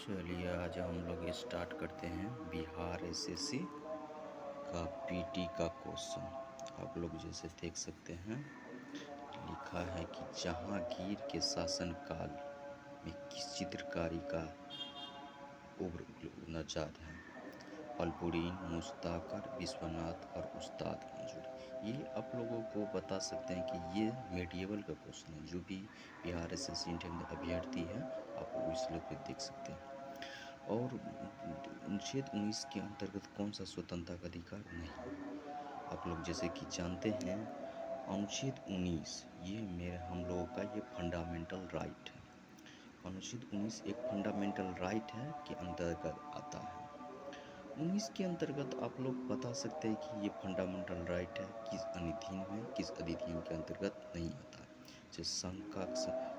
चलिए आज हम लोग स्टार्ट करते हैं बिहार एसएससी का पीटी का क्वेश्चन। आप लोग जैसे देख सकते हैं लिखा है कि जहांगीर के शासनकाल में किस चित्रकारी का उब्र नजाद है? अलबुरीन, मुश्ताकर, विश्वनाथ और उस्ताद मंजूर। ये आप लोगों को बता सकते हैं कि ये मेडिएवल का क्वेश्चन है। जो भी बिहार एसएससी इंडियन अभ्यर्थी है आप इस लोग पे देख सकते हैं। और अनुच्छेद 19 के अंतर्गत कौन सा स्वतंत्रता का अधिकार नहीं? आप लोग जैसे कि जानते हैं अनुच्छेद 19 ये मेरे हम लोगों का ये फंडामेंटल राइट है। अनुच्छेद 19 एक फंडामेंटल राइट है के अंतर्गत आता है। 19 के अंतर्गत आप लोग बता सकते हैं कि ये फंडामेंटल राइट है, किस अधिनियम है, किस अधिनियम के अंतर्गत नहीं आता है। जैसे संघ का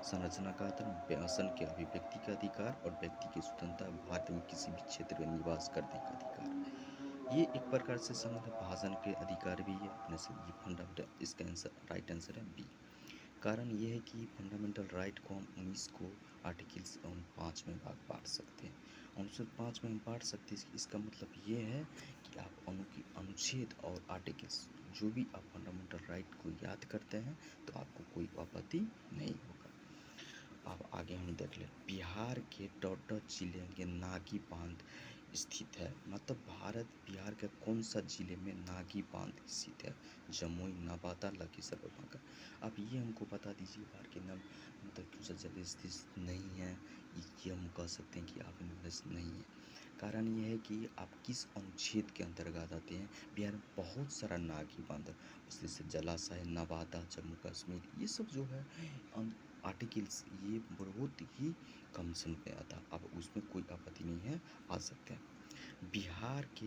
संरचना का शासन के अभिव्यक्ति का अधिकार और व्यक्ति की स्वतंत्रता, भारत में किसी भी क्षेत्र में निवास करने का अधिकार। ये एक प्रकार से समझ भाषण के अधिकार भी है अपने से। ये फंडामेंटल, इसका आंसर राइट आंसर है बी। कारण ये है कि फंडामेंटल राइट को हम 19 को आर्टिकल्स 5 में भाग बांट सकते हैं। अनुच्छेद 5 में हम बांट सकते हैं। इसका मतलब ये है कि आप अनुच्छेद और आर्टिकल्स जो भी आप फंडामेंटल राइट को याद करते हैं तो आपको कोई आपत्ति नहीं होगा। अब आगे हम देख लें। बिहार के टोडा जिले के नागी बांध स्थित है। मतलब बिहार के कौन सा जिले में नागी बांध स्थित है? जमुई, नवादा, लखीसराय और बांका। अब ये हमको बता दीजिए बाहर के नाम मतलब कौन सा जगह स्थित नहीं है। ये हम कह सकते हैं कि आप नहीं है। कारण ये है कि आप किस अनुच्छेद के अंतर्गत आते हैं। बिहार में बहुत सारा नागी बांध जैसे जलाशय, नवादा, जम्मू कश्मीर, ये सब जो है आर्टिकल्स ये बहुत ही कम सन पे आता। अब उसमें कोई आपत्ति नहीं है, आ सकते हैं। बिहार के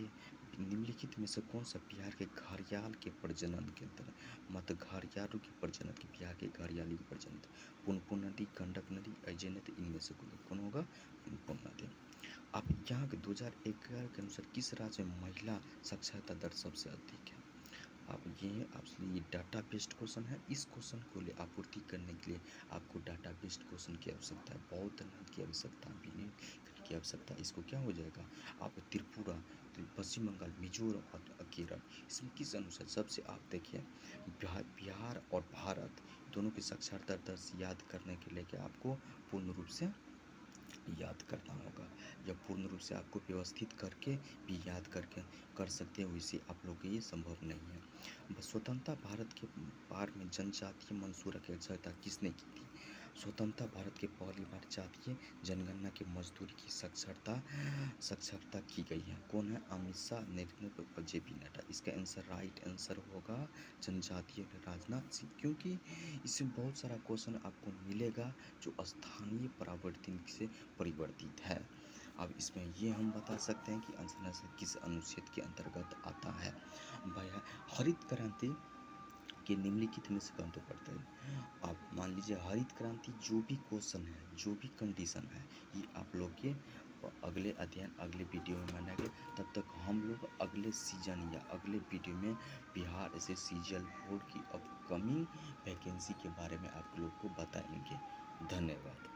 निम्नलिखित में से कौन सा बिहार के घड़ियाल के प्रजनन के अंतर मतलब घड़ियालों के प्रजनन के बिहार के घड़ियाली के प्रजनन? पुनपुन नदी, गंडक नदी, अजय नदी, इनमें से कौन होगा? पुनपुन नदी। अब यहाँ के 2011 के अनुसार किस राज्य में महिला साक्षरता दर सबसे अधिक है? अब ये आपसे ये डाटा बेस्ड क्वेश्चन है। इस क्वेश्चन को ले आपूर्ति करने के लिए आपको डाटा बेस्ड क्वेश्चन की आवश्यकता है। बौद्ध नाथ की आवश्यकता भी नहीं की आवश्यकता। इसको क्या हो जाएगा? आप त्रिपुरा, पश्चिम बंगाल, मिजोरम और केरल, इसमें किस अनुसार सबसे आप देखिए बिहार और भारत दोनों की साक्षरता दर याद करने के लिए क्या आपको पूर्ण रूप से याद करना होगा या पूर्ण रूप से आपको व्यवस्थित करके भी याद करके कर सकते हो। इसे आप लोग के ये संभव नहीं है। स्वतंत्रता भारत के पार में जनजातीय मंसूरा की अध्यक्षता किसने की थी? स्वतंत्रता भारत के पहली बार जातीय जनगणना के मजदूरी की साक्षरता की गई है। कौन है? अमित शाह, नरेंद्र, JP नड्डा। इसका आंसर राइट आंसर होगा जनजातीय राजनाथ सिंह, क्योंकि इसमें बहुत सारा क्वेश्चन आपको मिलेगा जो स्थानीय परावर्तन से परिवर्तित है। अब इसमें ये हम बता सकते हैं कि आंसर किस अनुच्छेद के अंतर्गत आता है। भैया हरित क्रांति के निम्नलिखित में से कौन तो पड़ता है? आप मान लीजिए हरित क्रांति जो भी क्वेश्चन है, जो भी कंडीशन है, ये आप लोग के अगले अध्ययन अगले वीडियो में मानेंगे। तब तक हम लोग अगले सीजन या अगले वीडियो में बिहार एसएससी सीजीएल बोर्ड की अपकमिंग वैकेंसी के बारे में आप लोग को बताएंगे। धन्यवाद।